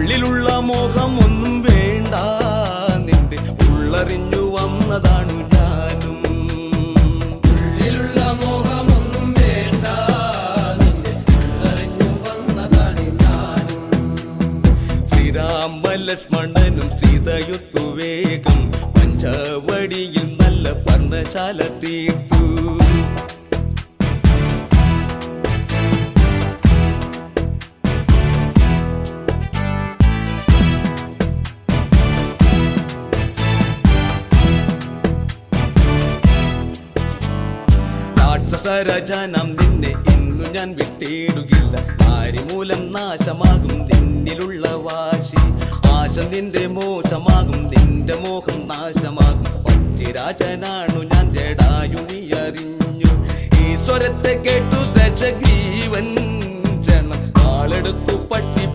ഉള്ളിലുള്ള മോഹം ഒന്നും വേണ്ട, നിന്റെ ഉള്ളറിഞ്ഞു വന്നതാണു ഞാനും. ഉള്ളിലുള്ള മോഹമൊന്നും വേണ്ട, നിന്റെ ഉള്ളറിഞ്ഞു വന്നതാണ് ഞാനും. ശ്രീരാമ ലക്ഷ്മണനും സീതയൊത്തു വേഗം പഞ്ചവടിയിൽ നല്ല പർണശാല തീർത്തു. രാക്ഷസരജനം നിന്നെ ഇന്നു ഞാൻ വിട്ടിടുകില്ല, ആരിമൂലം നാശമാകും നിന്നിലുള്ള വാശി. ആശ നിന്റെ മോശമാകും, നിന്റെ മോഹം നാശമാകും. പട്ടിരാജനാണു ഞാൻ, ജടായു നീ അറിഞ്ഞു. ഈശ്വരത്തെ കേട്ടു ദശഗ്രീവൻ ജനം ആളെടുത്തു പക്ഷി